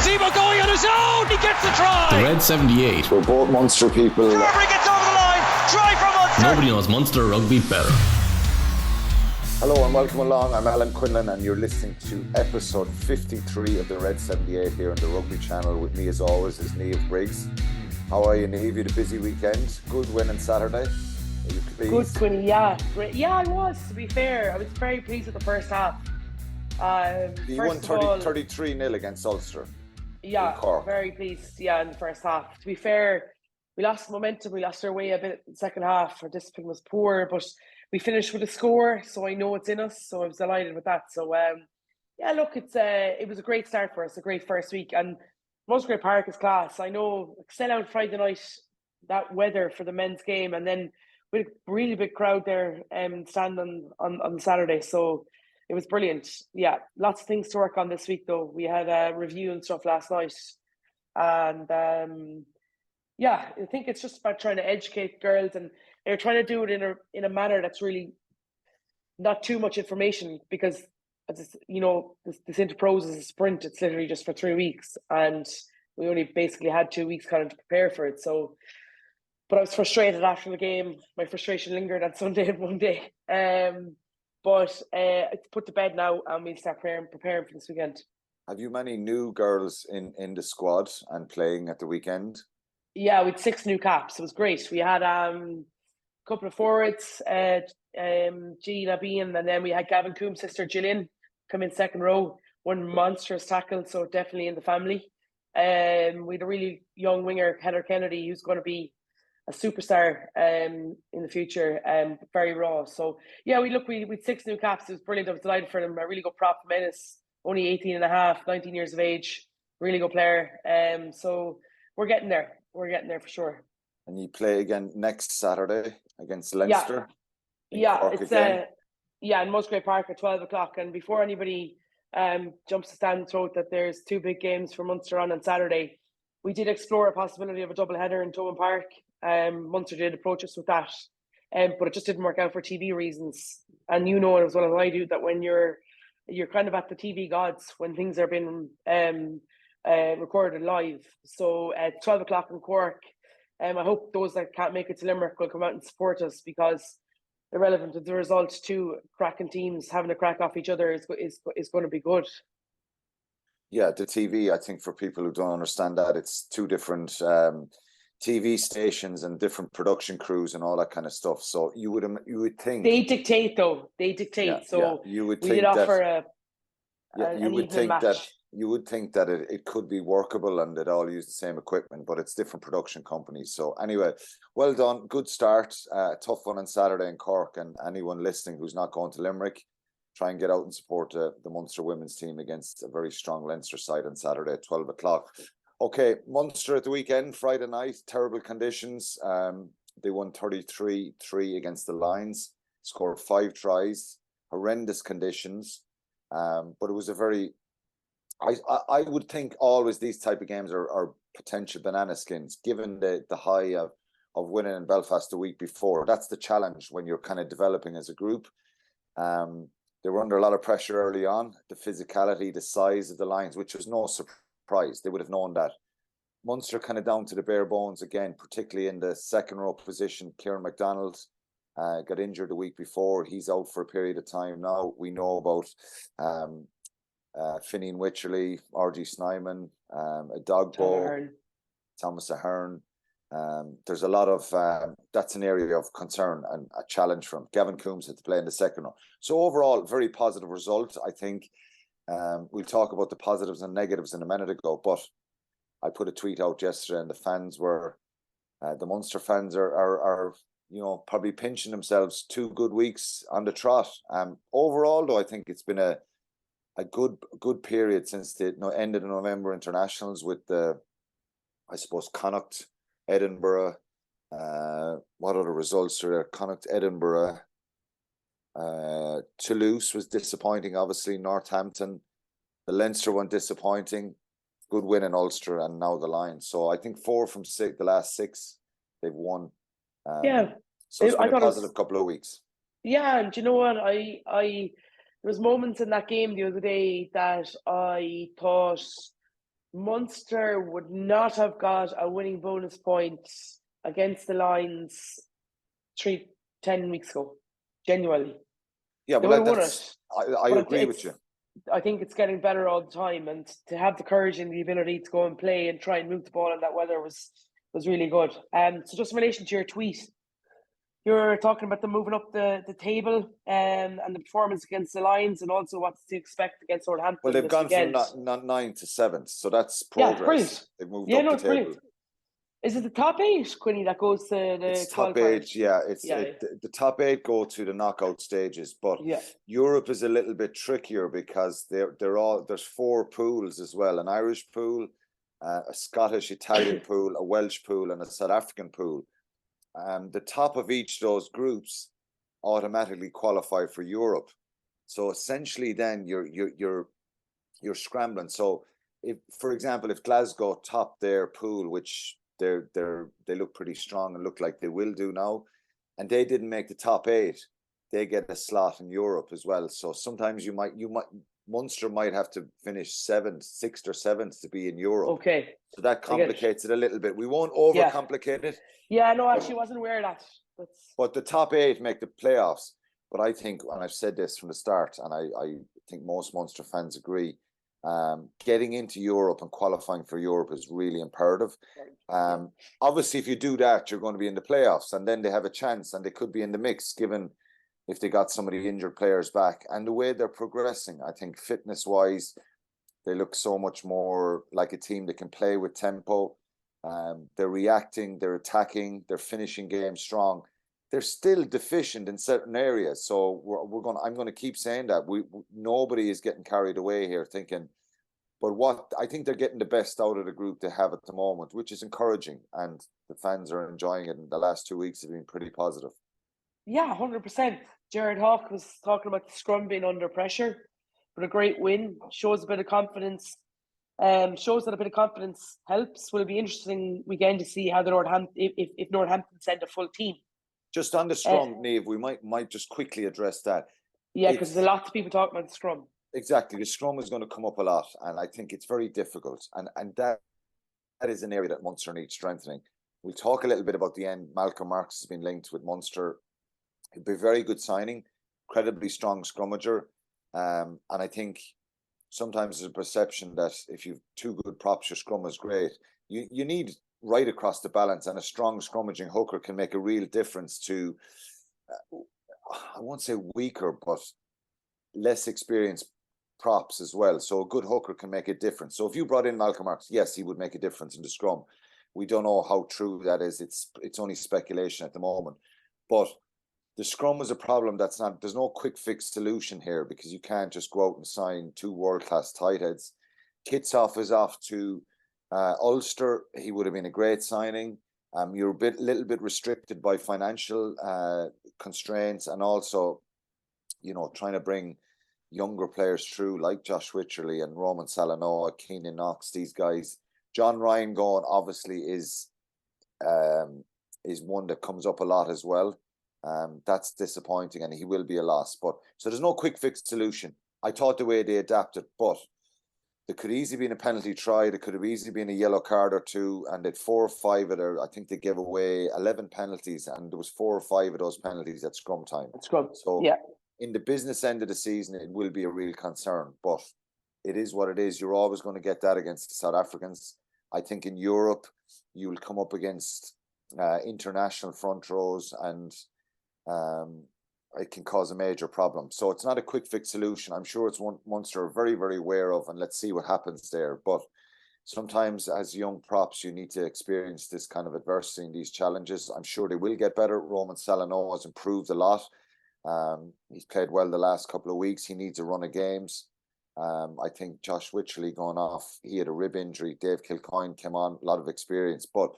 Tebow going on his own. He gets the try. The Red 78. We're both Munster people. Carberry gets over the line. Try from Munster. Nobody knows Munster Rugby better. Hello and welcome along. I'm Alan Quinlan and you're listening to episode 53 of the Red 78 here on the Rugby channel. With me as always is Niamh Briggs. How are you, Niamh? You had a busy weekend. Good win on Saturday. Are you pleased? Good, Quinny, yeah. Great. Yeah, I was, to be fair. I was very pleased with the first half. You won 33-0 against Ulster. Yeah, very pleased, in the first half. To be fair, we lost momentum. We lost our way a bit in the second half. Our discipline was poor, but we finished with a score, so I know it's in us. So I was delighted with that. So, look, it was a great start for us, a great first week. And Musgrave Park is class. I know, sell out Friday night, that weather for the men's game, and then with a really big crowd there standing on Saturday. So it was brilliant. Yeah, lots of things to work on this week, though. We had a review and stuff last night. And, I think it's just about trying to educate girls, and they're trying to do it in a manner that's really not too much information, because, as you know, this Interpros is a sprint. It's literally just for 3 weeks, and we only basically had 2 weeks kind of to prepare for it. So, but I was frustrated after the game. My frustration lingered on Sunday and Monday. But it's put to bed now, and we'll start preparing for this weekend. Have you many new girls in the squad and playing at the weekend? Yeah, we had 6 new caps. It was great. We had a couple of forwards, Gina Bean, and then we had Gavin Coombs' sister Gillian come in second row. One monstrous tackle, so definitely in the family. We had a really young winger, Heather Kennedy, who's going to be a superstar in the future, very raw. So, yeah, we had 6 new caps. It was brilliant. I was delighted for them. A really good prop from Ennis, only 18 and a half, 19 years of age. Really good player. So we're getting there. We're getting there for sure. And you play again next Saturday against Leinster? Yeah, it's in Musgrave Park at 12 o'clock. And before anybody jumps to stand throat that there's 2 big games for Munster on Saturday, we did explore a possibility of a double header in Thomond Park. Munster did approach us with that, but it just didn't work out for TV reasons. And you know it as well as I do that when you're kind of at the TV gods when things are being recorded live. So at 12 o'clock in Cork, I hope those that can't make it to Limerick will come out and support us, because irrelevant of the result, 2 cracking teams having a crack off each other is going to be good. Yeah, the TV, I think for people who don't understand that, it's 2 different TV stations and different production crews and all that kind of stuff. So you would think they dictate, though. Yeah, so you would we think did offer you would think that it could be workable and they'd all use the same equipment, but it's different production companies. So anyway, well done, good start. Tough one on Saturday in Cork, and anyone listening who's not going to Limerick, try and get out and support the Munster women's team against a very strong Leinster side on Saturday at 12 o'clock. Okay, Munster at the weekend, Friday night, terrible conditions. They won 33-3 against the Lions, scored 5 tries, horrendous conditions. But it was a very, I would think always these type of games are potential banana skins, given the high of winning in Belfast the week before. That's the challenge when you're kind of developing as a group. They were under a lot of pressure early on, the physicality, the size of the Lions, which was no surprise. They would have known that. Munster kind of down to the bare bones again, particularly in the second row position. Kieran MacDonald got injured the week before. He's out for a period of time now. We know about Finian Wycherley, R.G. Snyman, Adogbo, Thomas Ahern. There's a lot of that's an area of concern and a challenge for him. Gavin Coombs had to play in the second row. So overall, very positive result. I think we'll talk about the positives and negatives in a minute ago, but I put a tweet out yesterday and the fans were, the Munster fans are probably pinching themselves 2 good weeks on the trot. Overall, though, I think it's been a good period since the end of the November internationals with the, I suppose, Connacht, Edinburgh. What other results are there? Connacht, Edinburgh. Toulouse was disappointing, obviously. Northampton. The Leinster one disappointing. Good win in Ulster, and now the Lions. So I think 4 from 6, the last 6 they've won. So it's been a positive couple of weeks. Yeah, and do you know what? There was moments in that game the other day that I thought Munster would not have got a winning bonus point against the Lions 10 weeks ago. Genuinely. Yeah, They well, would have won it. I But agree with you. I think it's getting better all the time, and to have the courage and the ability to go and play and try and move the ball in that weather was really good. So just in relation to your tweet, you're talking about them moving up the table and the performance against the Lions, and also what to expect against Northampton. Well, they've this gone weekend. from not 9 to 7th, so that's progress. Yeah, brilliant. They've moved Yeah, up no, the it's table. brilliant. Is it the top 8, Quinny, that goes to the It's top qualifiers? 8, yeah. The top 8 go to the knockout stages, but Yeah. Europe is a little bit trickier because there's 4 pools as well: an Irish pool, a Scottish, Italian pool, a Welsh pool, and a South African pool. The top of each of those groups automatically qualify for Europe. So essentially, then you're scrambling. So if, for example, if Glasgow top their pool, which they look pretty strong and look like they will do now, and they didn't make the top 8, they get a slot in Europe as well. So sometimes you might Munster might have to finish 6th or 7th to be in Europe. Okay. So that complicates it a little bit. We won't overcomplicate it. Yeah, no, actually wasn't aware of that. But the top 8 make the playoffs. But I think, and I've said this from the start, and I think most Munster fans agree, getting into Europe and qualifying for Europe is really imperative. Obviously, if you do that, you're going to be in the playoffs, and then they have a chance, and they could be in the mix, given if they got some of the injured players back. And the way they're progressing, I think fitness-wise, they look so much more like a team that can play with tempo. They're reacting, they're attacking, they're finishing games strong. They're still deficient in certain areas, so I'm going to keep saying that. Nobody is getting carried away here thinking, but what I think they're getting the best out of the group they have at the moment, which is encouraging, and the fans are enjoying it. And the last 2 weeks have been pretty positive. Yeah, 100%. Jared Hawke was talking about the Scrum being under pressure, but a great win shows a bit of confidence. Shows that a bit of confidence helps. Will it be interesting weekend to see how the Northampton if Northampton send a full team. Just on the Scrum, Niamh, we might just quickly address that. Yeah, because there's a lot of people talking about the Scrum. Exactly, the Scrum is going to come up a lot, and I think it's very difficult, and that is an area that Munster needs strengthening. We'll talk a little bit about the end. Malcolm Marx has been linked with Munster. It'd be a very good signing, incredibly strong scrummager, and I think sometimes there's a perception that if you've 2 good props, your scrum is great. You need right across the balance, and a strong scrummaging hooker can make a real difference to, I won't say weaker, but less experienced props as well. So a good hooker can make a difference. So if you brought in Malcolm Marx, yes, he would make a difference in the scrum. We don't know how true that is. It's only speculation at the moment. But the scrum is a problem there's no quick fix solution here, because you can't just go out and sign 2 world-class tight heads. Kitsoff is off to Ulster. He would have been a great signing. You're little bit restricted by financial constraints, and also, trying to bring younger players through like Josh Wycherley and Roman Salanoa, Keenan Knox, these guys. John Ryan going obviously is one that comes up a lot as well. That's disappointing, and he will be a loss. But so there's no quick fix solution. I thought the way they adapted, but there could easily been a penalty try. There could have easily been a yellow card or 2, and they'd 4 or 5 of their. I think they gave away 11 penalties, and there was 4 or 5 of those penalties at scrum time. At scrum, so yeah. In the business end of the season, it will be a real concern, but it is what it is. You're always going to get that against the South Africans. I think in Europe, you'll come up against international front rows, and it can cause a major problem. So it's not a quick fix solution. I'm sure it's one Munster are very, very aware of, and let's see what happens there. But sometimes as young props, you need to experience this kind of adversity and these challenges. I'm sure they will get better. Roman Salanoa has improved a lot. He's played well the last couple of weeks. He needs a run of games. I think Josh Wycherley going off, he had a rib injury. Dave Kilcoyne came on, a lot of experience. But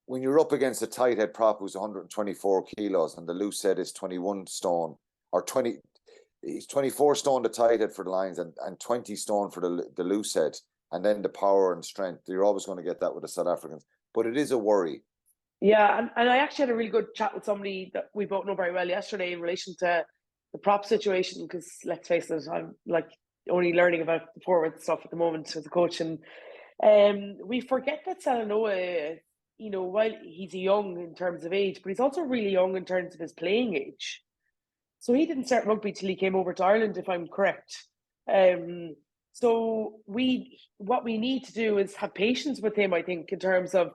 when you're up against a tight head prop who's 124 kilos and the loose head is 21 stone, or 20, he's 24 stone the tight head for the Lions, and 20 stone for the loose head, and then the power and strength, you're always going to get that with the South Africans. But it is a worry. Yeah, and I actually had a really good chat with somebody that we both know very well yesterday in relation to the prop situation, because let's face it, I'm like only learning about the forward stuff at the moment as a coach, and We forget that Salanoa, while he's young in terms of age, but he's also really young in terms of his playing age. So he didn't start rugby till he came over to Ireland, if I'm correct. So what we need to do is have patience with him, I think, in terms of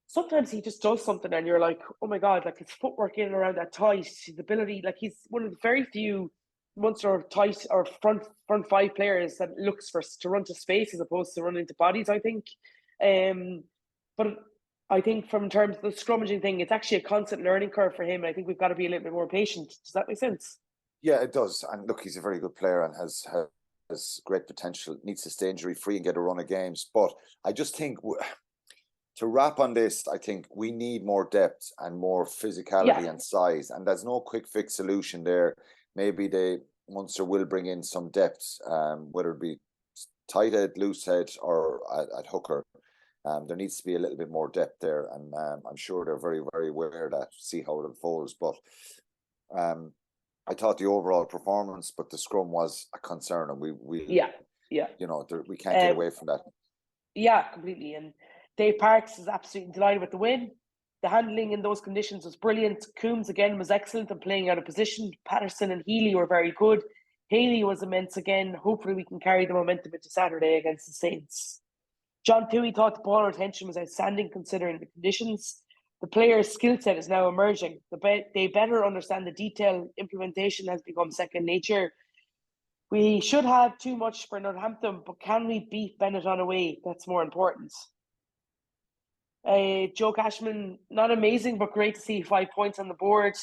sometimes he just does something and you're like, oh my God, like his footwork in and around that tight, his ability, like he's one of the very few Munster tight or front five players that looks to run to space as opposed to run into bodies, I think. But I think from terms of the scrummaging thing, it's actually a constant learning curve for him. I think we've got to be a little bit more patient. Does that make sense? Yeah, it does. And look, he's a very good player and has great potential, needs to stay injury free and get a run of games. But I just think to wrap on this, I think we need more depth and more physicality and size. And there's no quick fix solution there. Maybe Munster will bring in some depth, whether it be tight head, loose head, or at hooker. There needs to be a little bit more depth there, and I'm sure they're very, very aware of that. See how it unfolds. But I thought the overall performance, but the scrum was a concern, and we we can't get away from that. Yeah, completely. And Dave Parks is absolutely delighted with the win. The handling in those conditions was brilliant. Coombs again was excellent and playing out of position. Patterson and Healy were very good. Healy was immense again. Hopefully we can carry the momentum into Saturday against the Saints. John Toohey thought the ball retention was outstanding considering the conditions. The player's skill set is now emerging. They better understand the detail. Implementation has become second nature. We should have too much for Northampton, but can we beat Benetton away? That's more important. Joe Cashman, not amazing, but great to see 5 points on the board.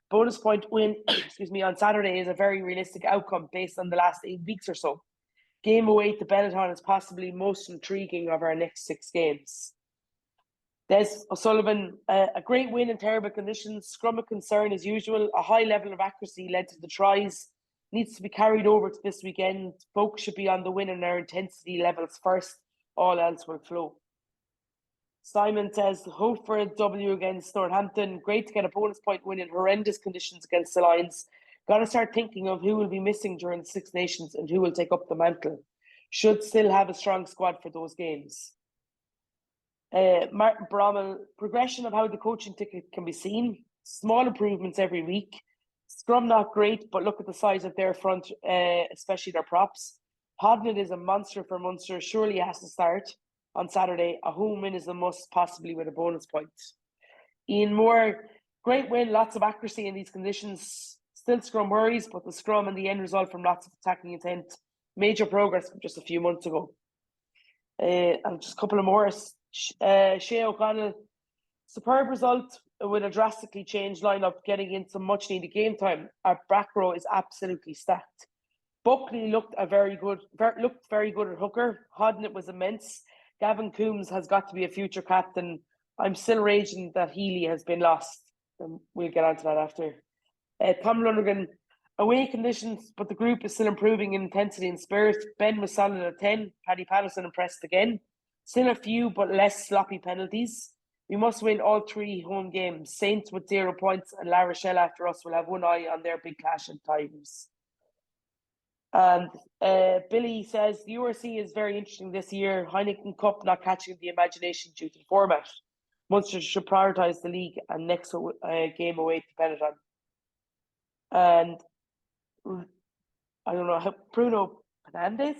Bonus point win, on Saturday is a very realistic outcome based on the last 8 weeks or so. Game away to Benetton is possibly most intriguing of our next 6 games. Des O'Sullivan, a great win in terrible conditions. Scrum of concern as usual. A high level of accuracy led to the tries. Needs to be carried over to this weekend. Focus should be on the win and our intensity levels first. All else will flow. Simon says, hope for a W against Northampton. Great to get a bonus point win in horrendous conditions against the Lions. Got to start thinking of who will be missing during the Six Nations and who will take up the mantle. Should still have a strong squad for those games. Martin Brommel, progression of how the coaching ticket can be seen. Small improvements every week. Scrum not great, but look at the size of their front, especially their props. Hodnett is a monster for Munster. Surely has to start on Saturday. A home win is a must, possibly with a bonus point. Ian Moore, great win, lots of accuracy in these conditions. Still scrum worries, but the scrum and the end result from lots of attacking intent. Major progress from just a few months ago. And just a couple of more. Shea O'Connell, superb result with a drastically changed lineup, getting in some much needed game time. Our back row is absolutely stacked. Buckley looked very good at hooker. Hodnett was immense. Gavin Coombs has got to be a future captain. I'm still raging that Healy has been lost. And we'll get onto that after. Tom Lonergan, away conditions, but the group is still improving in intensity and spirit. Ben was solid at 10. Paddy Patterson impressed again. Still a few, but less sloppy penalties. We must win all 3 home games. Saints with 0 points and La Rochelle after us will have one eye on their big clash at times. And Billy says, the URC is very interesting this year. Heineken Cup not catching the imagination due to the format. Munster should prioritise the league and next game away to Benetton. And I don't know, Bruno Fernandes,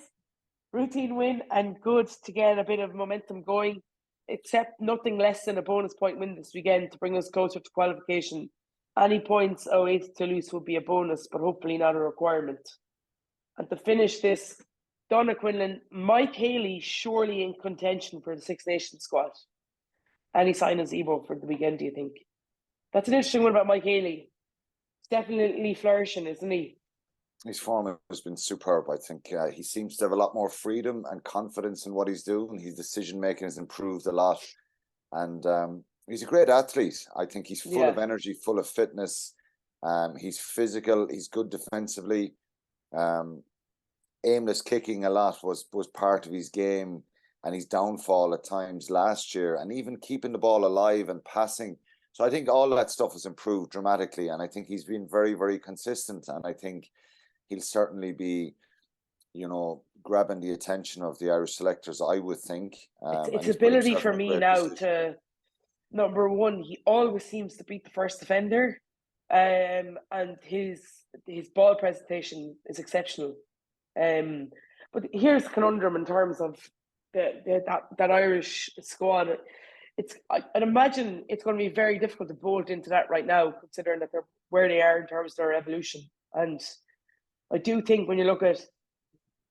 routine win and good to get a bit of momentum going, except nothing less than a bonus point win this weekend to bring us closer to qualification. Any points away to Toulouse would be a bonus, but hopefully not a requirement. And to finish this, Donna Quinlan, Mike Healy surely in contention for the Six Nations squad. Any sign of Zebo for the weekend, do you think? That's an interesting one about Mike Healy. He's definitely flourishing, isn't he? His form has been superb. I think he seems to have a lot more freedom and confidence in what he's doing. His decision making has improved a lot. And he's a great athlete. I think he's full of energy, full of fitness. He's physical. He's good defensively. Aimless kicking a lot was part of his game and his downfall at times last year, and even keeping the ball alive and passing. So I think all that stuff has improved dramatically, and I think he's been very, very consistent, and I think he'll certainly be grabbing the attention of the Irish selectors, I would think. It's ability for me now to, number one, he always seems to beat the first defender, and his ball presentation is exceptional. But here's the conundrum in terms of that Irish squad. I'd imagine it's going to be very difficult to bolt into that right now, considering that they're where they are in terms of their evolution. And I do think when you look at,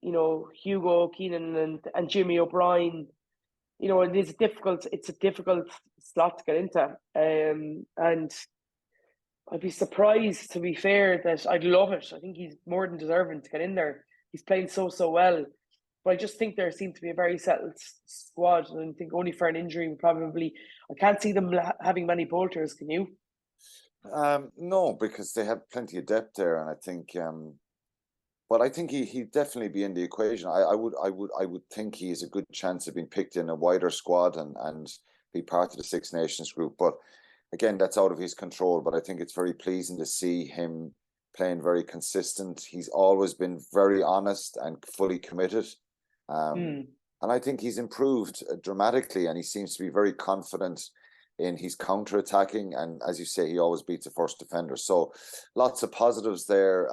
Hugo, Keenan and Jimmy O'Brien, it's a difficult slot to get into. And I'd be surprised, to be fair, that I'd love it. I think he's more than deserving to get in there. He's playing so well. But I just think there seems to be a very settled squad. And I think only for an injury, I can't see them having many bolters, can you? No, because they have plenty of depth there. And I think, but I think he'd definitely be in the equation. I would think he has a good chance of being picked in a wider squad and be part of the Six Nations group. But again, that's out of his control. But I think it's very pleasing to see him playing very consistent. He's always been very honest and fully committed. And I think he's improved dramatically, and he seems to be very confident in his counter-attacking. And as you say, he always beats the first defender. So lots of positives there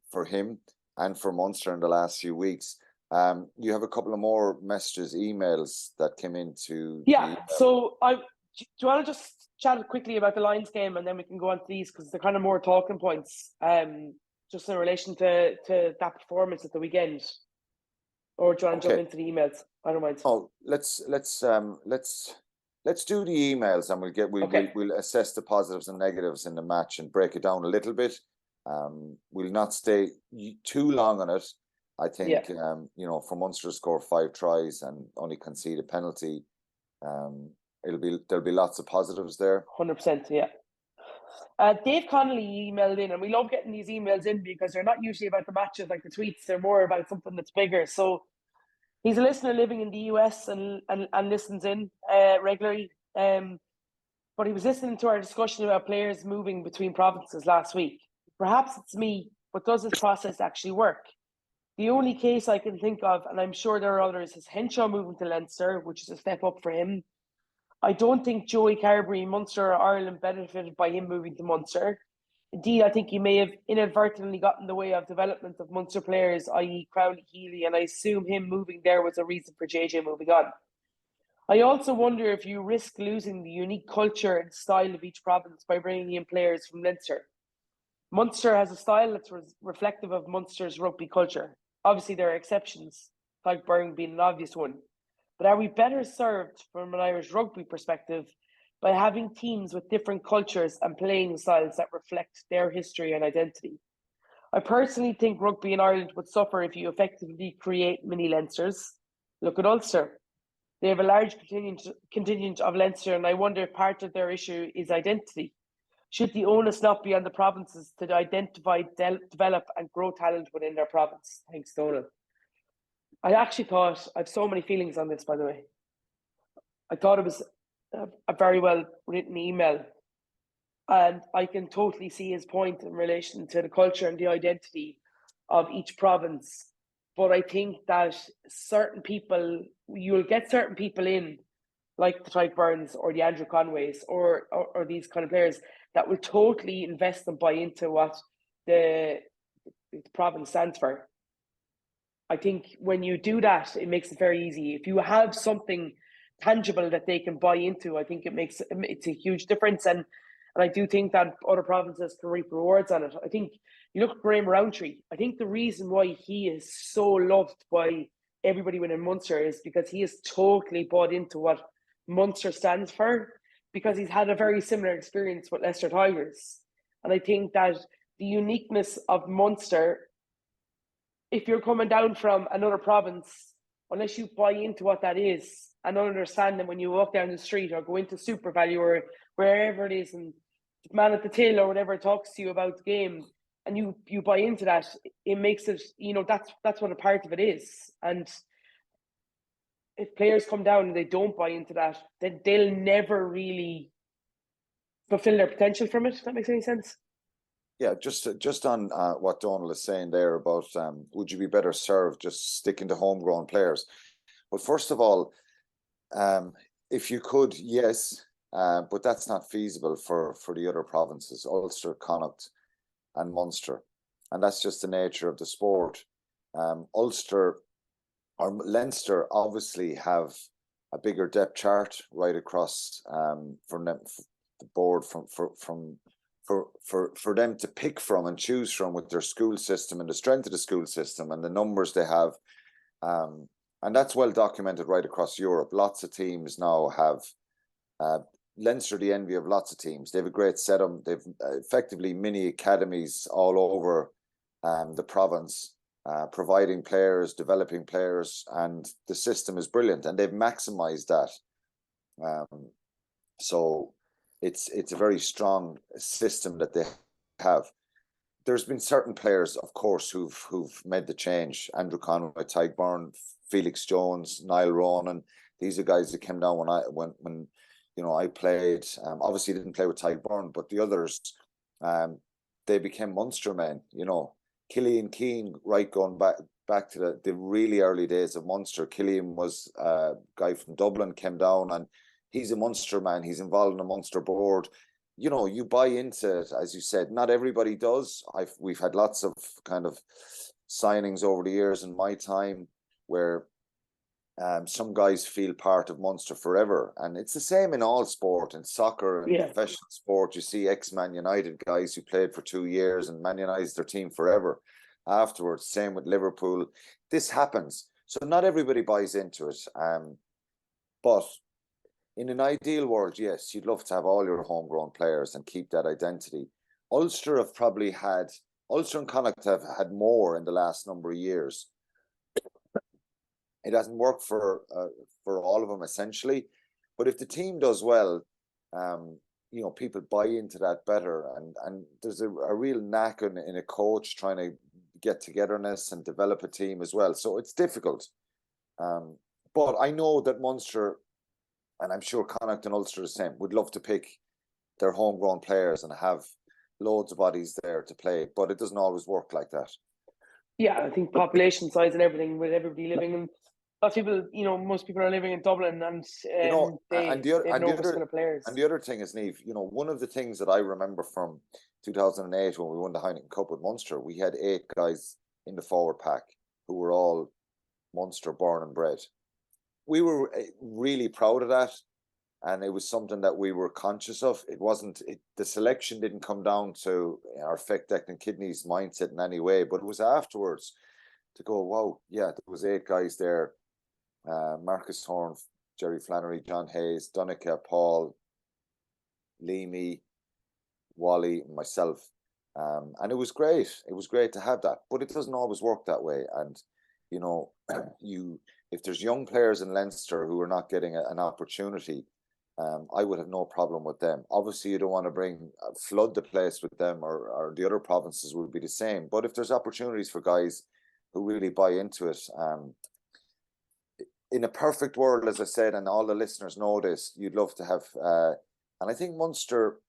for him and for Munster in the last few weeks. You have a couple of more messages, emails that came into. Yeah, so do you want to just chat quickly about the Lions game, and then we can go on to these, because they're kind of more talking points, just in relation to that performance at the weekend. Or do you want to jump into the emails? I don't mind. Oh, let's do the emails, and we'll assess the positives and negatives in the match and break it down a little bit. We'll not stay too long on it. I think for Munster to score 5 tries and only concede a penalty, there'll be lots of positives there. 100%, yeah. Dave Connolly emailed in, and we love getting these emails in because they're not usually about the matches like the tweets. They're more about something that's bigger. So he's a listener living in the US and listens in regularly. But he was listening to our discussion about players moving between provinces last week. Perhaps it's me, but does this process actually work? The only case I can think of, and I'm sure there are others, is Henshaw moving to Leinster, which is a step up for him. I don't think Joey Carberry, Munster or Ireland benefited by him moving to Munster. Indeed, I think he may have inadvertently got in the way of development of Munster players, i.e. Crowley, Healy, and I assume him moving there was a reason for JJ moving on. I also wonder if you risk losing the unique culture and style of each province by bringing in players from Leinster. Munster has a style that's reflective of Munster's rugby culture. Obviously, there are exceptions, Clogburn being an obvious one. But are we better served from an Irish rugby perspective by having teams with different cultures and playing styles that reflect their history and identity? I personally think rugby in Ireland would suffer if you effectively create mini Leinsters. Look at Ulster. They have a large contingent of Leinster, and I wonder if part of their issue is identity. Should the onus not be on the provinces to identify, develop and grow talent within their province? Thanks, Donald. I actually thought, I have so many feelings on this, by the way. I thought it was a very well written email. And I can totally see his point in relation to the culture and the identity of each province. But I think that you'll get certain people in, like the Tyke Burns or the Andrew Conways or these kind of players that will totally invest and buy into what the province stands for. I think when you do that, it makes it very easy. If you have something tangible that they can buy into, I think it's a huge difference. And I do think that other provinces can reap rewards on it. I think you look at Graham Rowntree. I think the reason why he is so loved by everybody within Munster is because he has totally bought into what Munster stands for, because he's had a very similar experience with Leicester Tigers. And I think that the uniqueness of Munster, if you're coming down from another province, unless you buy into what that is and understand them when you walk down the street or go into Super Value or wherever it is, and the man at the till or whatever talks to you about the game, and you buy into that, it makes it, that's what a part of it is. And if players come down and they don't buy into that, then they'll never really fulfill their potential from it, if that makes any sense. Yeah, just on what Donald is saying there about would you be better served just sticking to homegrown players? Well, first of all, if you could, yes, but that's not feasible for the other provinces, Ulster, Connacht, and Munster, and that's just the nature of the sport. Ulster or Leinster obviously have a bigger depth chart right across from them, the board for them to pick from and choose from with their school system and the strength of the school system and the numbers they have. And that's well documented right across Europe. Lots of teams now have Leinster, the envy of lots of teams. They have a great setup. They've effectively mini academies all over the province, providing players, developing players, and the system is brilliant. And they've maximized that. So it's a very strong system that they have. There's been certain players, of course, who've made the change. Andrew Conway, Tyke Byrne, Felix Jones, Niall Ronan. These are guys that came down when I played. Obviously, didn't play with Tyke Byrne, but the others, they became Munster men. Killian Keane, right, going back to the really early days of Munster. Killian was a guy from Dublin, came down, and he's a Munster man. He's involved in the Munster board. You buy into it, as you said. Not everybody does. We've had lots of kind of signings over the years in my time where some guys feel part of Munster forever, and it's the same in all sport. In soccer and professional sport, you see ex-Man United guys who played for 2 years and Man United's their team forever afterwards. Same with Liverpool. This happens, so not everybody buys into it. But in an ideal world, yes, you'd love to have all your homegrown players and keep that identity. Ulster and Connacht have had more in the last number of years. It hasn't worked for all of them, essentially. But if the team does well, people buy into that better. And there's a real knack in a coach trying to get togetherness and develop a team as well. So it's difficult. But I know that Munster, and I'm sure Connacht and Ulster the same, would love to pick their homegrown players and have loads of bodies there to play. But it doesn't always work like that. Yeah, I think population size and everything, with everybody living in, most people are living in Dublin, and they have no players. And the other thing is, Niamh, one of the things that I remember from 2008 when we won the Heineken Cup with Munster, we had 8 guys in the forward pack who were all Munster born and bred. We were really proud of that, and it was something that we were conscious of. The selection didn't come down to our Feck, Deck and Kidneys mindset in any way, but it was afterwards to go, wow, yeah, there was 8 guys there. Marcus Horn, Jerry Flannery, John Hayes, Donica, Paul, Leamy, Wally, and myself. And it was great. It was great to have that, but it doesn't always work that way. And, if there's young players in Leinster who are not getting an opportunity, I would have no problem with them. Obviously, you don't want to flood the place with them, or the other provinces would be the same. But if there's opportunities for guys who really buy into it, in a perfect world, as I said, and all the listeners know this, you'd love to have, and I think Munster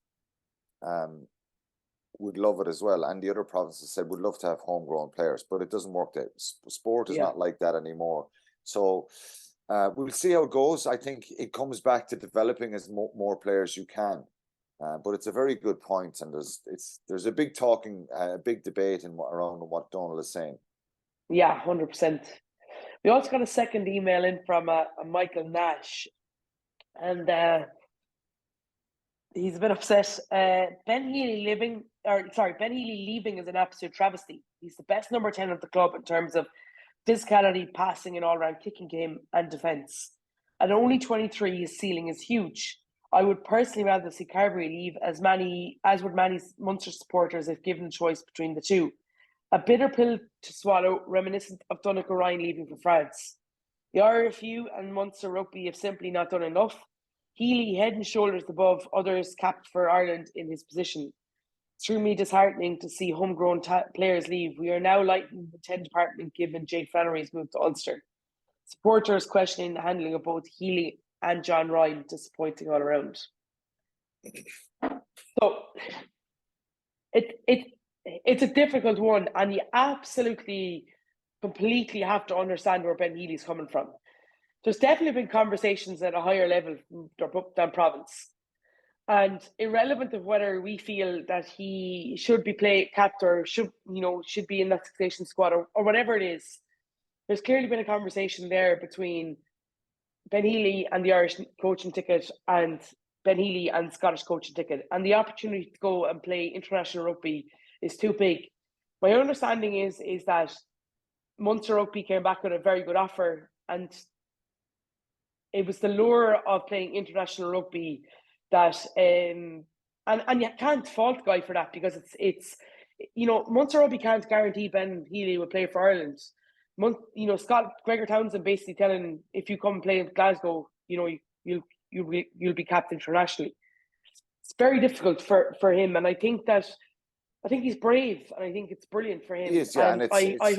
would love it as well, and the other provinces said would love to have homegrown players, but it doesn't work. That sport is not like that anymore. So we'll see how it goes. I think it comes back to developing as more players you can. But it's a very good point, and there's a big debate around what Donald is saying. Yeah, 100%. We also got a second email in from a Michael Nash, and he's a bit upset. Ben Healy leaving is an absolute travesty. He's the best number 10 of the club in terms of physicality, passing, and all-round kicking game and defence. At only 23, his ceiling is huge. I would personally rather see Carberry leave, as would many Munster supporters if given a choice between the two. A bitter pill to swallow, reminiscent of Donnacha Ryan leaving for France. The RFU and Munster Rugby have simply not done enough. Healy head and shoulders above others capped for Ireland in his position. Extremely disheartening to see homegrown players leave. We are now lightening the 10 department given Jay Flannery's move to Ulster. Supporters questioning the handling of both Healy and John Ryan, disappointing all around. So it's a difficult one, and you absolutely, completely have to understand where Ben Healy's coming from. There's definitely been conversations at a higher level than province. And irrelevant of whether we feel that he should be capped or should be in that succession squad or whatever it is, there's clearly been a conversation there between Ben Healy and the Irish coaching ticket and Ben Healy and Scottish coaching ticket. And the opportunity to go and play international rugby is too big. My understanding is that Munster Rugby came back with a very good offer, and it was the lure of playing international rugby that and you can't fault Guy for that, because it's Munster Rugby can't guarantee Ben Healy will play for Ireland. Scott Gregor Townsend basically telling, if you come play in Glasgow, you'll be capped internationally. It's very difficult for him, and I think he's brave, and I think it's brilliant for him. He is, yeah, and I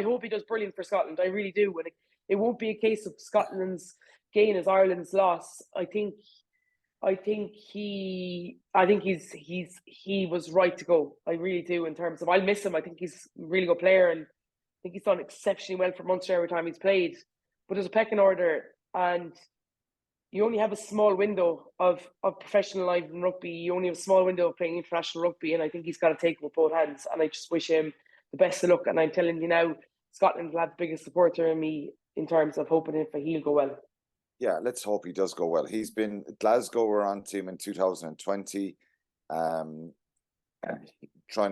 hope he does brilliant for Scotland. I really do, and it won't be a case of Scotland's gain as Ireland's loss. I think he was right to go. I really do. In terms of, I'll miss him. I think he's a really good player, and I think he's done exceptionally well for Munster every time he's played. But there's a pecking order, and you only have a small window of professional life in rugby. You only have a small window of playing international rugby, and I think he's got to take it with both hands. And I just wish him the best of luck. And I'm telling you now, Scotland will have the biggest supporter in me in terms of hoping if he'll go well. Yeah, let's hope he does go well. He's been Glasgow were on to him in 2020, trying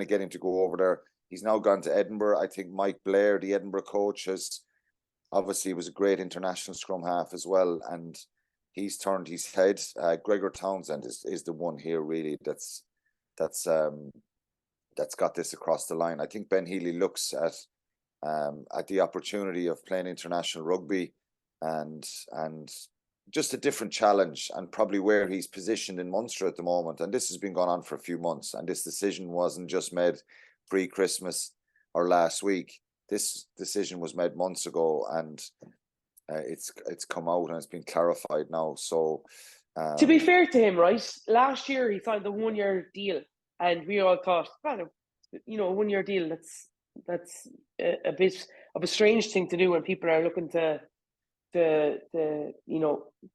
to get him to go over there. He's now gone to Edinburgh. I think Mike Blair, the Edinburgh coach, was a great international scrum half as well, and he's turned his head. Gregor Townsend is the one here really that's got this across the line. I think Ben Healy looks at the opportunity of playing international rugby and just a different challenge, and probably where he's positioned in Munster at the moment. And this has been going on for a few months, and this decision wasn't just made pre-Christmas or last week. This decision was made months ago, and it's come out and it's been clarified now. So to be fair to him, right, last year he signed the 1-year deal, and we all thought, well, a 1-year deal, that's a bit of a strange thing to do when people are looking to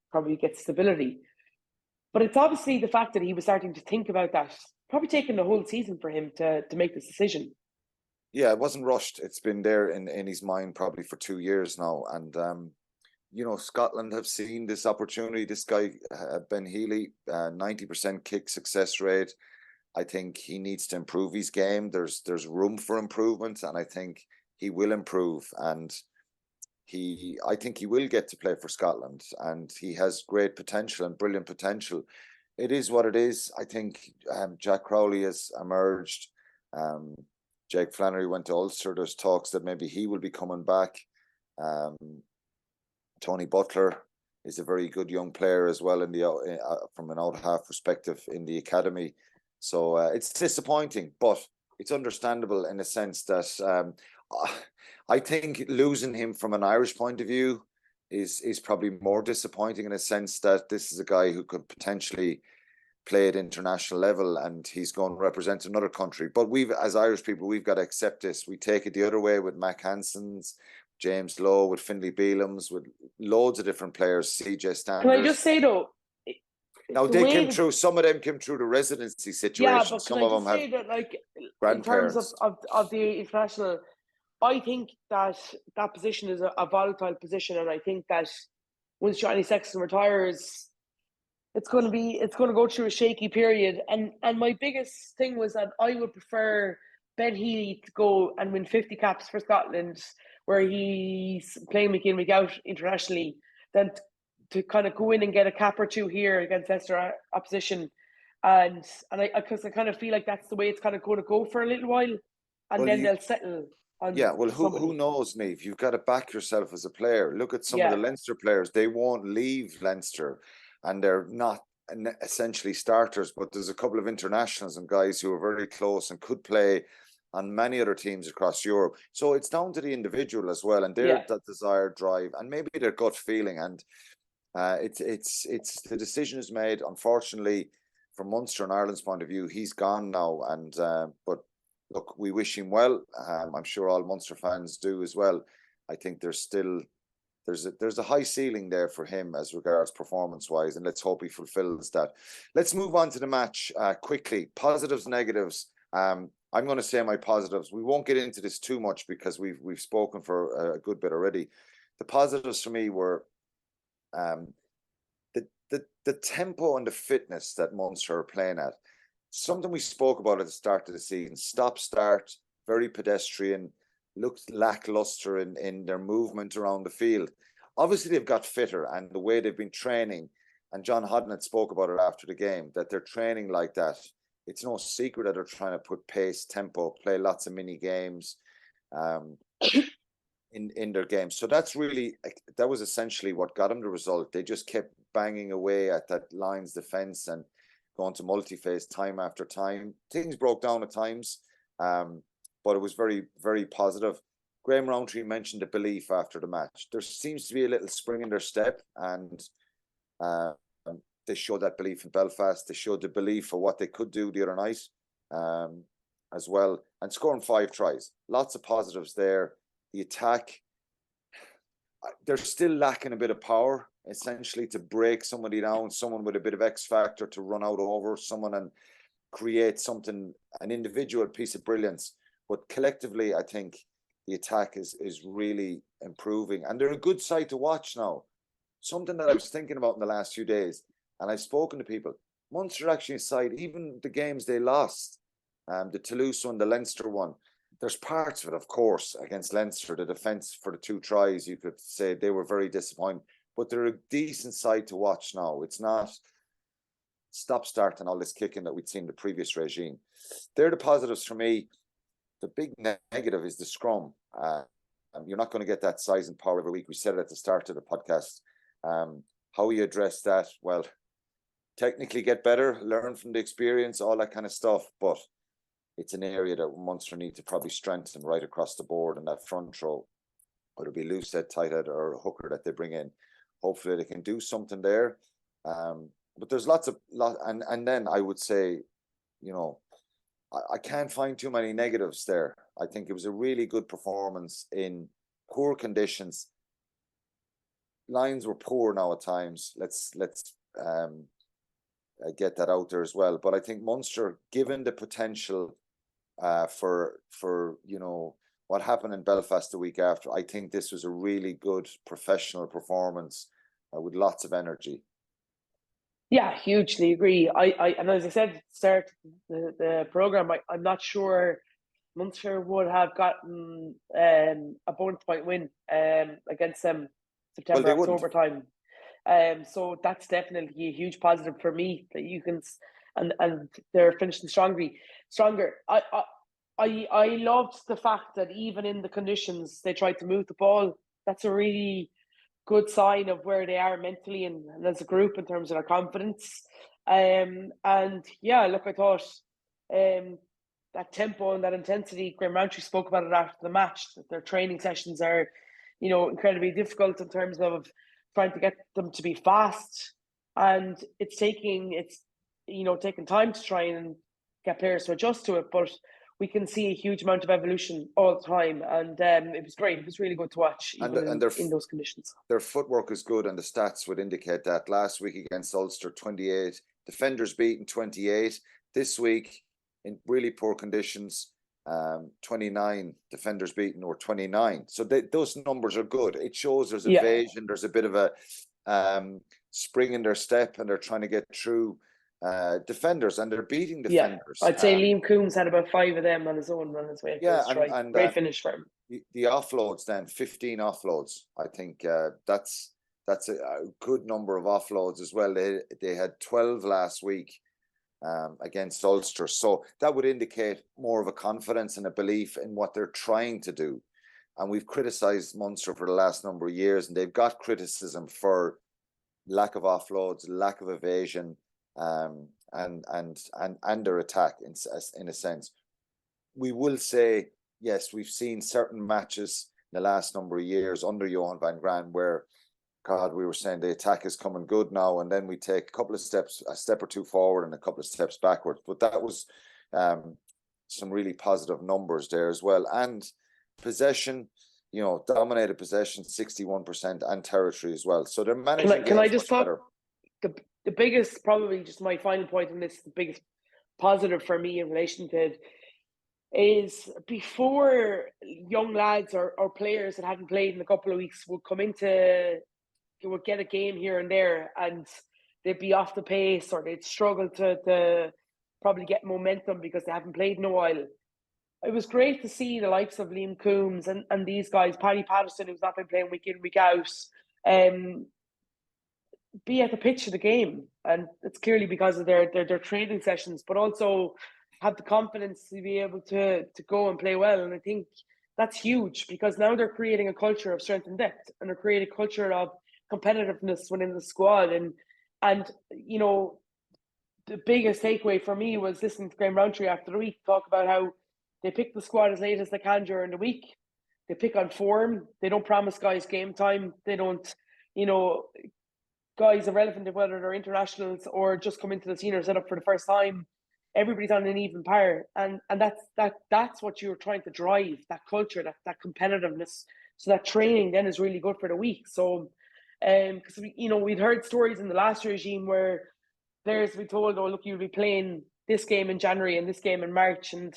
probably get stability. But it's obviously the fact that he was starting to think about that, probably taking the whole season for him to make this decision. Yeah, it wasn't rushed. It's been there in his mind probably for 2 years now. And, Scotland have seen this opportunity. This guy, Ben Healy, 90% kick success rate. I think he needs to improve his game. There's room for improvement, and I think he will improve. And I think he will get to play for Scotland, and he has great potential and brilliant potential. It is what it is. I think Jack Crowley has emerged. Jake Flannery went to Ulster. There's talks that maybe he will be coming back. Tony Butler is a very good young player as well from an out half perspective in the academy. So it's disappointing, but it's understandable in the sense that I think losing him from an Irish point of view is probably more disappointing, in a sense that this is a guy who could potentially play at international level, and he's going to represent another country. But as Irish people, we've got to accept this. We take it the other way with Mac Hanson's, James Lowe, with Finlay Beelham's, with loads of different players, CJ Standers. Can I just say though, now some of them came through the residency situation. Yeah, but some of them have that, like, grandparents. In terms of the international, I think that position is a volatile position, and I think that once Johnny Sexton retires, it's going to go through a shaky period. And my biggest thing was that I would prefer Ben Healy to go and win 50 caps for Scotland, where he's playing week in, week out internationally, than to kind of go in and get a cap or two here against lesser opposition. And I kind of feel like that's the way it's kind of going to go for a little while, and then they'll settle. Who knows, Niamh? You've got to back yourself as a player. Look at some of the Leinster players. They won't leave Leinster, and they're not essentially starters, but there's a couple of internationals and guys who are very close and could play on many other teams across Europe. So it's down to the individual as well, and their that desired drive, and maybe their gut feeling. And it's the decision is made. Unfortunately, from Munster and Ireland's point of view, he's gone now, and but look, we wish him well. I'm sure all Munster fans do as well. I think there's a high ceiling there for him as regards performance-wise, and let's hope he fulfills that. Let's move on to the match quickly. Positives, negatives. I'm going to say my positives. We won't get into this too much because we've spoken for a good bit already. The positives for me were the tempo and the fitness that Munster are playing at. Something we spoke about at the start of the season. Stop-start, very pedestrian, looked lackluster in their movement around the field. Obviously, they've got fitter, and the way they've been training, and John Hodden had spoke about it after the game, that they're training like that. It's no secret that they're trying to put pace, tempo, play lots of mini games in their games. So that was essentially what got them the result. They just kept banging away at that Lions defence and going to multi-phase time after time. Things broke down at times, but it was very, very positive. Graham Rowntree mentioned the belief after the match. There seems to be a little spring in their step, and they showed that belief in Belfast. They showed the belief for what they could do the other night as well, and scoring 5 tries. Lots of positives there. The attack, they're still lacking a bit of power, essentially, to break somebody down, someone with a bit of X factor to run out over someone and create something, an individual piece of brilliance. But collectively, I think the attack is really improving, and they're a good side to watch now. Something that I was thinking about in the last few days, and I've spoken to people. Munster actually aside, even the games they lost, the Toulouse one, the Leinster one, there's parts of it, of course, against Leinster, the defence for the 2 tries, you could say they were very disappointing, but they're a decent side to watch now. It's not stop-start and all this kicking that we'd seen in the previous regime. They're the positives for me. The big negative is the scrum. You're not going to get that size and power every week. We said it at the start of the podcast. How you address that? Well, technically get better, learn from the experience, all that kind of stuff, but it's an area that Munster need to probably strengthen right across the board in that front row, whether it be loose head, tight head, or a hooker that they bring in. Hopefully they can do something there. But there's and then I would say, I can't find too many negatives there. I think it was a really good performance in poor conditions. Lines were poor now at times. Let's get that out there as well. But I think Munster, given the potential for what happened in Belfast the week after, I think this was a really good professional performance with lots of energy. Yeah, hugely agree. And as I said at the start of the programme, I'm not sure Munster would have gotten a bonus point win against them September, October time. So that's definitely a huge positive for me that you can, and they're finishing stronger. I loved the fact that even in the conditions they tried to move the ball. That's a really good sign of where they are mentally and as a group in terms of their confidence. And yeah, look, I thought that tempo and that intensity, Graham Rowntree spoke about it after the match, that their training sessions are, incredibly difficult in terms of trying to get them to be fast. And it's taking time to try and get players to adjust to it, but we can see a huge amount of evolution all the time, and it was great. It was really good to watch, even in those conditions. Their footwork is good, and the stats would indicate that. Last week against Ulster, 28 defenders beaten, 28. This week, in really poor conditions, 29 defenders beaten, or 29. So those numbers are good. It shows there's evasion, there's a bit of a spring in their step, and they're trying to get through defenders, and they're beating defenders. I'd say Liam Coombs had about 5 of them on his own on his way. And great finish for him. The offloads then, 15 offloads. I think that's a good number of offloads as well. They had 12 last week against Ulster, so that would indicate more of a confidence and a belief in what they're trying to do. And we've criticised Munster for the last number of years, and they've got criticism for lack of offloads, lack of evasion, and their attack in a sense. We will say, yes, we've seen certain matches in the last number of years under Johan van Graan where, God, we were saying the attack is coming good now, and then we take a step or two forward and a couple of steps backwards. But that was some really positive numbers there as well. And possession, dominated possession, 61%, and territory as well. So they're managing Can I games just much talk? better. The biggest, probably just my final point on this, the biggest positive for me in relation to it is before young lads or players that hadn't played in a couple of weeks would come into, you would get a game here and there and they'd be off the pace or they'd struggle to probably get momentum because they haven't played in a while. It was great to see the likes of Liam Coombs and these guys, Paddy Patterson, who's not been playing week in, week out, be at the pitch of the game. And it's clearly because of their training sessions, but also have the confidence to be able to go and play well. And I think that's huge because now they're creating a culture of strength and depth, and they're creating a culture of competitiveness within the squad. And the biggest takeaway for me was listening to Graham Rowntree after the week talk about how they pick the squad as late as they can during the week. They pick on form. They don't promise guys game time. They don't, guys irrelevant of whether they're internationals or just come into the senior setup for the first time. Everybody's on an even par, and that's what you're trying to drive, that culture, that competitiveness. So that training then is really good for the week. So, because we'd heard stories in the last regime where players would be told, "Oh, look, you'll be playing this game in January and this game in March," and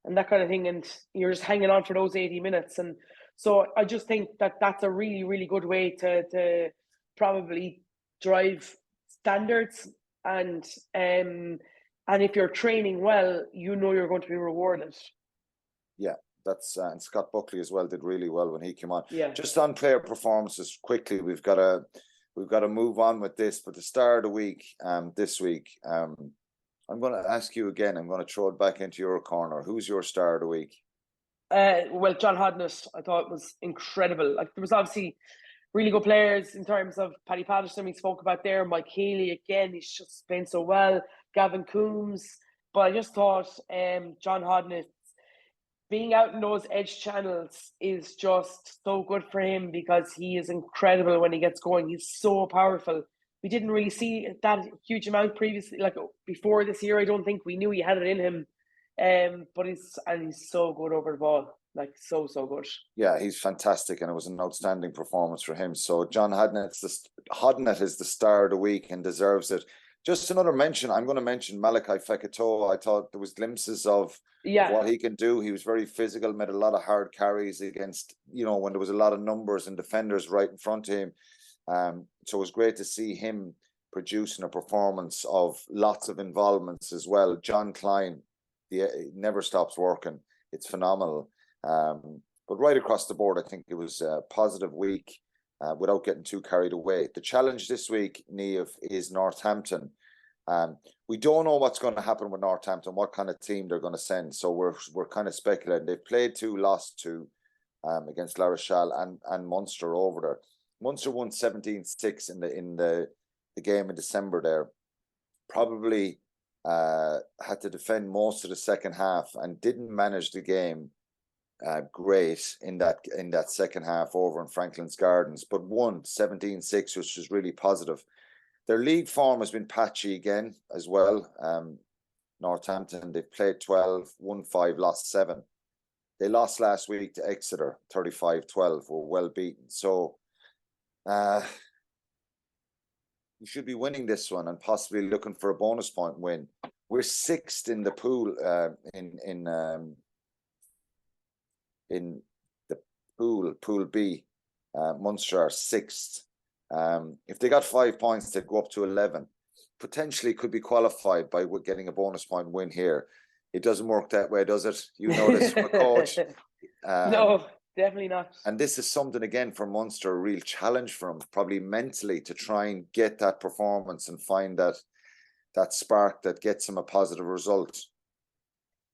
that kind of thing, and you're just hanging on for those 80 minutes. And so I just think that's a really, really good way to probably drive standards, and if you're training well, you're going to be rewarded. Yeah, that's and Scott Buckley as well did really well when he came on. Yeah. Just on player performances quickly, we've got to move on with this. But the star of the week, this week, I'm going to ask you again. I'm going to throw it back into your corner. Who's your star of the week? Well, John Hodnett, I thought was incredible. Like, there was obviously really good players in terms of Paddy Patterson, we spoke about there. Mike Healy, again, he's just playing so well. Gavin Coombs. But I just thought John Hodnett, being out in those edge channels is just so good for him because he is incredible when he gets going. He's so powerful. We didn't really see that huge amount previously, like before this year. I don't think we knew he had it in him. But he's so good over the ball. Like, so good. Yeah, he's fantastic, and it was an outstanding performance for him. So John Hodnett is the star of the week and deserves it. Just another mention, I'm going to mention Malachi Fekitoa. I thought there was glimpses of what he can do. He was very physical, made a lot of hard carries against, when there was a lot of numbers and defenders right in front of him. So it was great to see him producing a performance of lots of involvements as well. John Klein, he never stops working. It's phenomenal. But right across the board, I think it was a positive week without getting too carried away. The challenge this week, Niamh, is Northampton. We don't know what's going to happen with Northampton, what kind of team they're going to send. So we're kind of speculating. They've played 2, lost 2 against La Rochelle and Munster over there. Munster won 17-6 in the game in December there. Probably had to defend most of the second half and didn't manage the game great in that second half over in Franklin's Gardens, but won 17-6, which was really positive. Their league form has been patchy again as well. Northampton, they've played 12, won 5, lost 7. They lost last week to Exeter, 35-12, were well beaten. So you should be winning this one and possibly looking for a bonus point win. We're 6th in the pool in the pool B. Munster are 6th. If they got 5 points, they'd go up to 11. Potentially could be qualified by getting a bonus point win here. It doesn't work that way, does it? You know this from a coach. No, definitely not. And this is something, again, for Munster, a real challenge for them, probably mentally, to try and get that performance and find that spark that gets them a positive result.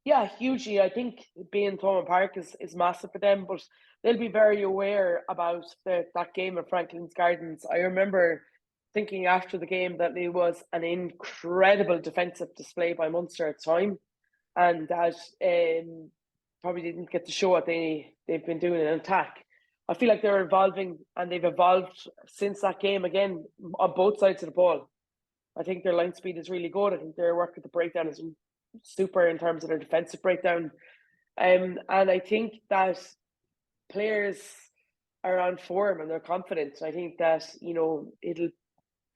Yeah, hugely. I think being Thomond Park is massive for them, but they'll be very aware about that game at Franklin's Gardens. I remember thinking after the game that it was an incredible defensive display by Munster at the time, and that probably didn't get to show what they've been doing in attack. I feel like they're evolving, and they've evolved since that game again on both sides of the ball. I think their line speed is really good. I think their work at the breakdown is super in terms of their defensive breakdown. And I think that players are on form and they're confident. I think that, it'll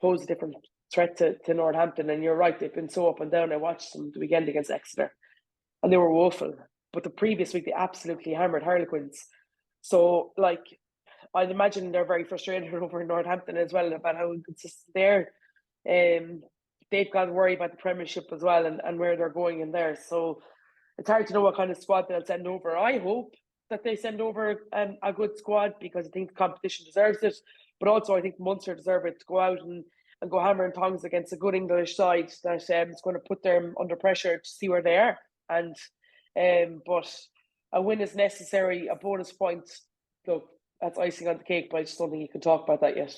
pose a different threat to Northampton. And you're right, they've been so up and down. I watched them the weekend against Exeter and they were woeful. But the previous week, they absolutely hammered Harlequins. So, I'd imagine they're very frustrated over in Northampton as well about how inconsistent they're. They've got to worry about the Premiership as well and where they're going in there. So it's hard to know what kind of squad they'll send over. I hope that they send over a good squad because I think the competition deserves it. But also I think Munster deserve it to go out and go hammer and tongs against a good English side that is going to put them under pressure to see where they are. And but a win is necessary. A bonus point, look, that's icing on the cake, but I just don't think you can talk about that yet.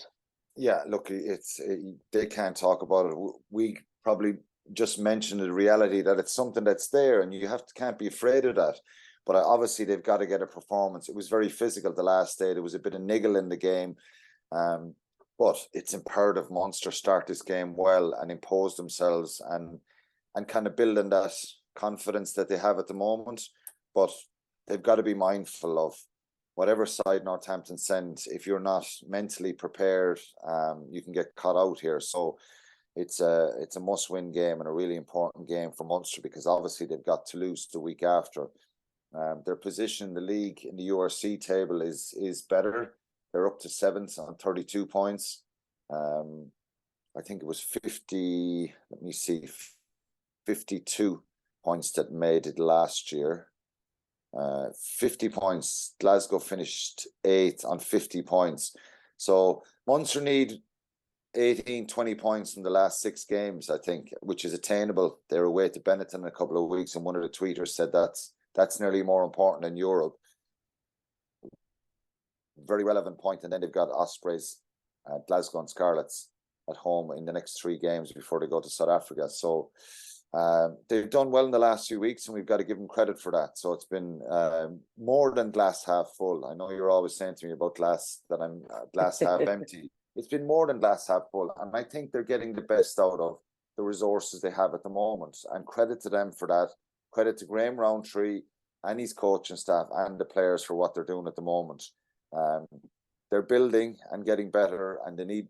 Yeah, look, they can't talk about it. We probably just mentioned the reality that it's something that's there, and you can't be afraid of that. But obviously, they've got to get a performance. It was very physical the last day. There was a bit of niggle in the game, but it's imperative Munster start this game well and impose themselves and kind of build on that confidence that they have at the moment. But they've got to be mindful of whatever side Northampton send. If you're not mentally prepared, you can get caught out here. So it's a must-win game and a really important game for Munster because obviously they've got Toulouse the week after. Their position in the league in the URC table is better. They're up to 7th on 32 points. I think it was 52 points that made it last year. 50 points. Glasgow finished 8th on 50 points. So Munster need 18-20 points in the last 6 games, I think, which is attainable. They're away to Benetton in a couple of weeks, and one of the tweeters said that's nearly more important than Europe. Very relevant point. And then they've got Ospreys, Glasgow and Scarlets at home in the next 3 games before they go to South Africa. So they've done well in the last few weeks, and we've got to give them credit for that. So it's been more than glass half full. I know you're always saying to me about glass half empty. It's been more than glass half full, and I think they're getting the best out of the resources they have at the moment. And credit to them for that. Credit to Graham Rowntree and his coaching staff and the players for what they're doing at the moment. They're building and getting better, and they need,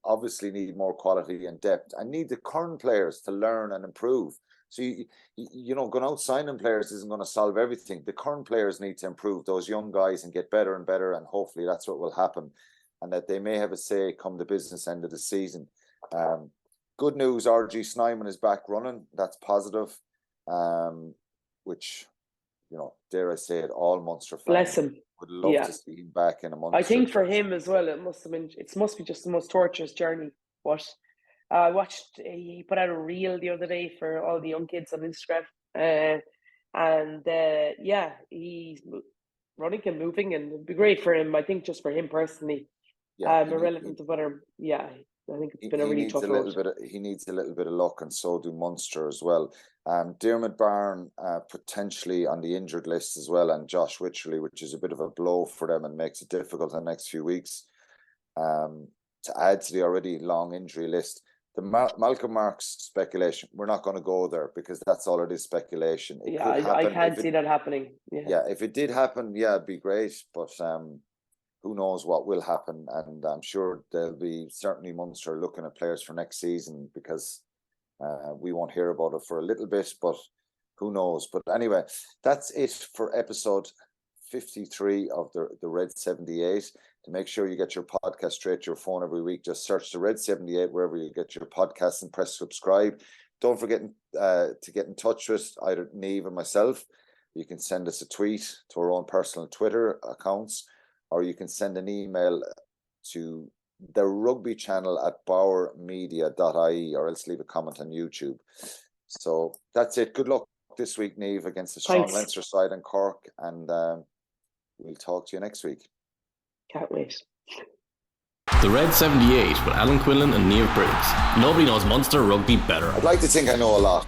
obviously need more quality and depth, and need the current players to learn and improve. So, going out signing players isn't going to solve everything. The current players need to improve, those young guys, and get better and better, and hopefully that's what will happen, and that they may have a say come the business end of the season. Good news, RG Snyman is back running. That's positive, which, dare I say it, all Munster fans Bless him. would love to see him back in a Munster. I think for him as well, it must be just the most torturous journey. But I watched, he put out a reel the other day for all the young kids on Instagram. He's running and moving, and it'd be great for him. I think just for him personally, irrelevant to whether, I think it's been a really tough road. He needs a little bit of luck, and so do Munster as well. Dermot Byrne potentially on the injured list as well, and Josh Wycherley, which is a bit of a blow for them and makes it difficult in the next few weeks. To add to the already long injury list, the Malcolm Marks speculation, we're not going to go there because that's all it is, speculation. I can't see that happening. Yeah, if it did happen, it'd be great, but who knows what will happen, and I'm sure there'll be certainly Munster looking at players for next season because we won't hear about it for a little bit, but who knows. But anyway, that's it for episode 53 of the Red 78. To make sure you get your podcast straight to your phone every week, just search the Red 78 wherever you get your podcasts and press subscribe. Don't forget to get in touch with either Niamh or myself. You can send us a tweet to our own personal Twitter accounts, or you can send an email to the rugby channel at bowermedia.ie, or else leave a comment on YouTube. So that's it. Good luck this week, Niamh, against the strong Leinster side in Cork, and we'll talk to you next week. Can't wait. The Red 78 with Alan Quinlan and Niamh Briggs. Nobody knows Munster Rugby better. I'd like to think I know a lot.